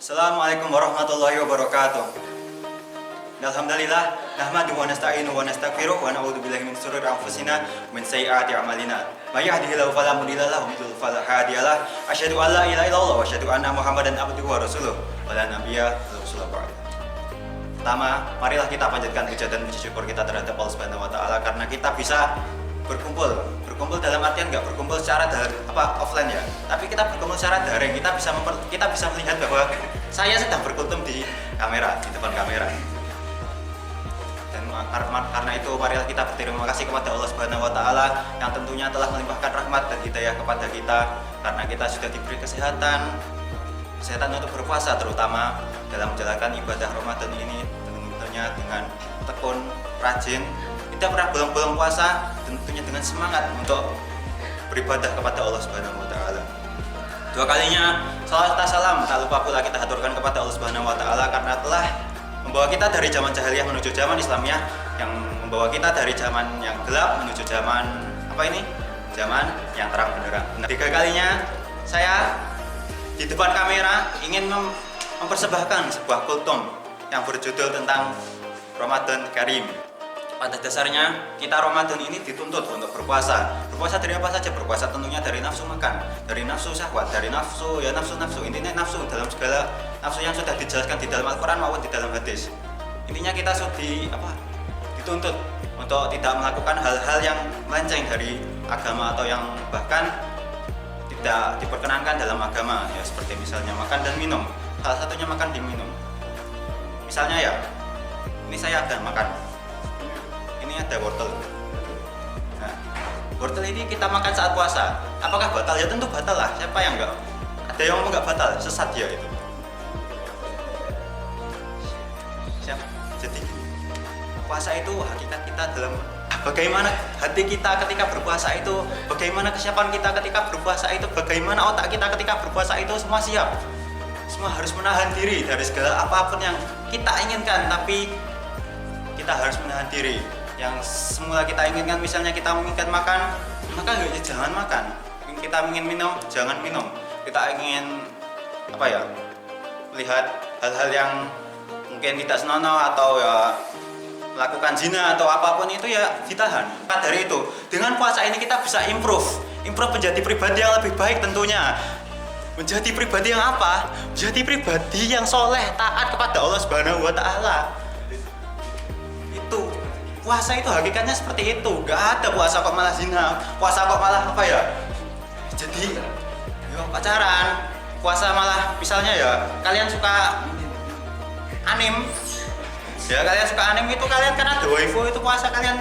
Assalamualaikum warahmatullahi wabarakatuh. Alhamdulillah, nahmaduhu wa nasta'inuhu wa nastaghfiruh wa na'udzu billahi min shururi anfusina wa min sayyiati a'malina. May yahdihillahu fala mudilla lahu wa may yudlil fala hadiya lahu. Asyhadu an la ilaha illallah wa asyhadu anna Muhammadan abduhu wa rasuluh. Wa la nabiyya rasulullah ba'd. Pertama, marilah kita panjatkan puja dan puji syukur kita terhadap Allah Subhanahu wa taala karena kita bisa berkumpul dalam artian nggak berkumpul secara offline ya, tapi kita berkumpul secara daring. Kita bisa melihat bahwa saya sedang berkuntum di depan kamera. Dan karena itu marilah kita berterima kasih kepada Allah Subhanahu wa taala yang tentunya telah melimpahkan rahmat dan hidayah kepada kita karena kita sudah diberi kesehatan untuk berpuasa, terutama dalam menjalankan ibadah Ramadan ini tentunya dengan tekun, rajin, tidak pernah bolong-bolong puasa, tentunya dengan semangat untuk beribadah kepada Allah Subhanahu wa taala. Dua kalinya salawat dan salam tak lupa pula kita haturkan kepada Allah Subhanahu wa taala karena telah membawa kita dari zaman jahiliyah menuju zaman Islamiyah, yang membawa kita dari zaman yang gelap menuju zaman zaman yang terang benderang. Tiga kalinya saya di depan kamera ingin mempersembahkan sebuah kultum yang berjudul tentang Ramadan Karim. Pada dasarnya kita Ramadan ini dituntut untuk berpuasa. Berpuasa dari apa saja? Berpuasa tentunya dari nafsu makan, dari nafsu syahwat, dari nafsu intinya nafsu dalam segala nafsu yang sudah dijelaskan di dalam Al-Qur'an maupun di dalam hadis. Intinya kita dituntut untuk tidak melakukan hal-hal yang melenceng dari agama atau yang bahkan tidak diperkenankan dalam agama ya, seperti misalnya makan dan minum. Salah satunya makan dan minum. Misalnya ya, ini saya ada makan. Ini ada wortel. Nah, wortel ini kita makan saat puasa. Apakah batal? Ya tentu batal lah. Siapa yang enggak? Ada yang ngomong enggak batal, sesat ya itu. Siapa? Jadi puasa itu hakikat kita dalam bagaimana hati kita ketika berpuasa itu, bagaimana kesiapan kita ketika berpuasa itu, bagaimana otak kita ketika berpuasa itu, semua siap. Semua harus menahan diri dari segala apapun yang kita inginkan, tapi kita harus menahan diri. Yang semula kita inginkan, misalnya kita menginginkan makan, maka jangan makan. Kita ingin minum, jangan minum. Kita ingin melihat hal-hal yang mungkin tidak senonoh atau ya melakukan zina atau apapun itu ya ditahan. Dari itu, dengan puasa ini kita bisa improve menjadi pribadi yang lebih baik tentunya. Menjadi pribadi yang apa? Menjadi pribadi yang soleh, taat kepada Allah Subhanahu wa taala. Itu puasa itu hakikatnya seperti itu. Gak ada puasa kok malah zina, puasa kok malah jadi pacaran, puasa malah misalnya ya kalian suka anime. Ya kalian suka anime itu kalian kan ada waifu itu puasa kalian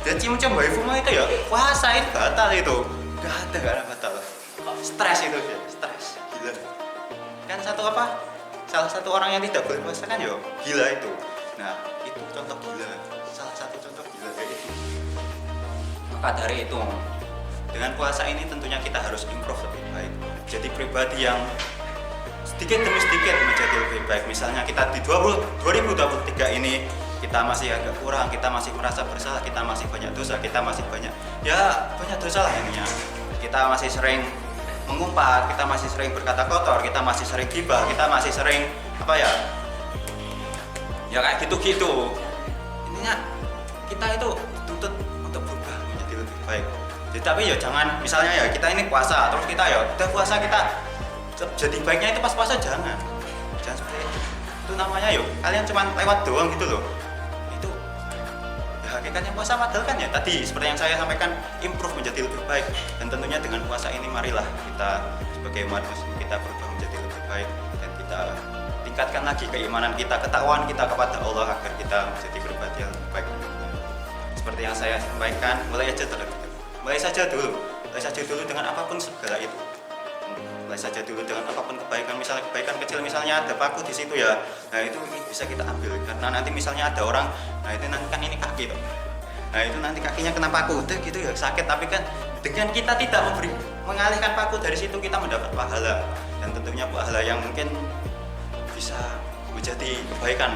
dan cium-cium waifumu itu ya puasa itu batal itu. Gak ada batal. Stres itu ya, stres. Gila. Kan salah satu orang yang tidak boleh puasa kan ya gila itu. Nah, itu contoh gila. Salah satu contoh gila kayak itu. Maka dari itu, dengan puasa ini tentunya kita harus improve lebih baik. Jadi pribadi yang sedikit demi sedikit menjadi lebih baik. Misalnya kita di 2023 ini kita masih agak kurang, kita masih merasa bersalah, kita masih banyak dosa, kita masih banyak dosa lah intinya. Kita masih sering mengumpat, kita masih sering berkata kotor, kita masih sering gibah, kita masih sering ya kayak gitu-gitu. Intinya kita itu dituntut untuk berubah menjadi lebih baik. Jadi, tapi ya jangan misalnya ya kita ini puasa terus kita ya udah puasa kita jadi baiknya itu pas puasa, jangan seperti itu namanya yuk kalian cuma lewat doang gitu loh. Itu ya hakikatnya puasa padahal kan ya tadi seperti yang saya sampaikan, improve menjadi lebih baik. Dan tentunya dengan puasa ini marilah kita sebagai umat muslim kita berubah menjadi lebih baik dan kita tingkatkan lagi keimanan kita, ketakwaan kita kepada Allah agar kita menjadi pribadi yang lebih baik. Seperti yang saya sampaikan, mulai saja dulu dengan apapun segala itu. Mulai saja dulu dengan apapun kebaikan, misalnya kebaikan kecil, misalnya ada paku di situ ya, nah itu bisa kita ambil karena nanti misalnya ada orang, nah itu nanti kan ini kaki tuh, nah itu nanti kakinya kena paku, udah gitu ya sakit, tapi kan dengan kita tidak mengalihkan paku dari situ kita mendapat pahala, dan tentunya pahala yang mungkin bisa menjadi kebaikan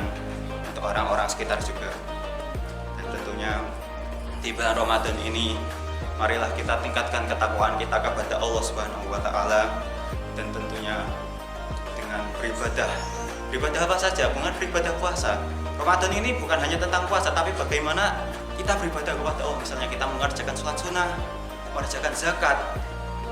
untuk orang-orang sekitar juga. Dan tentunya di bulan Ramadan ini marilah kita tingkatkan ketakwaan kita kepada Allah Subhanahu wa taala, dan tentunya dengan dengan beribadah. Beribadah apa saja? Bukan beribadah puasa. Ramadan ini bukan hanya tentang puasa, tapi bagaimana kita beribadah kepada Allah. Misalnya kita mengerjakan sholat sunnah, mengerjakan zakat,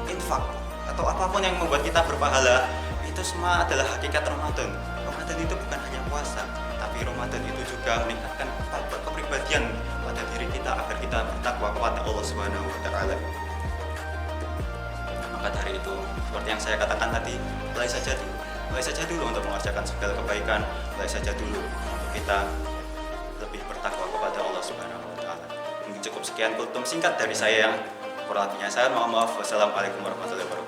infak, atau apapun yang membuat kita berpahala, itu semua adalah hakikat Ramadan. Ramadan itu bukan hanya puasa, tapi Ramadan itu juga meningkatkan kepribadian pada diri kita agar kita bertakwa kepada Allah Subhanahu wa taala. Maka dari itu, seperti yang saya katakan tadi, mulai saja dulu untuk mengerjakan segala kebaikan, mulai saja dulu untuk kita lebih bertakwa kepada Allah Subhanahu wa taala. Mungkin cukup sekian kultum singkat dari saya, yang kurang lebihnya saya mohon maaf. Wassalamualaikum warahmatullahi wabarakatuh.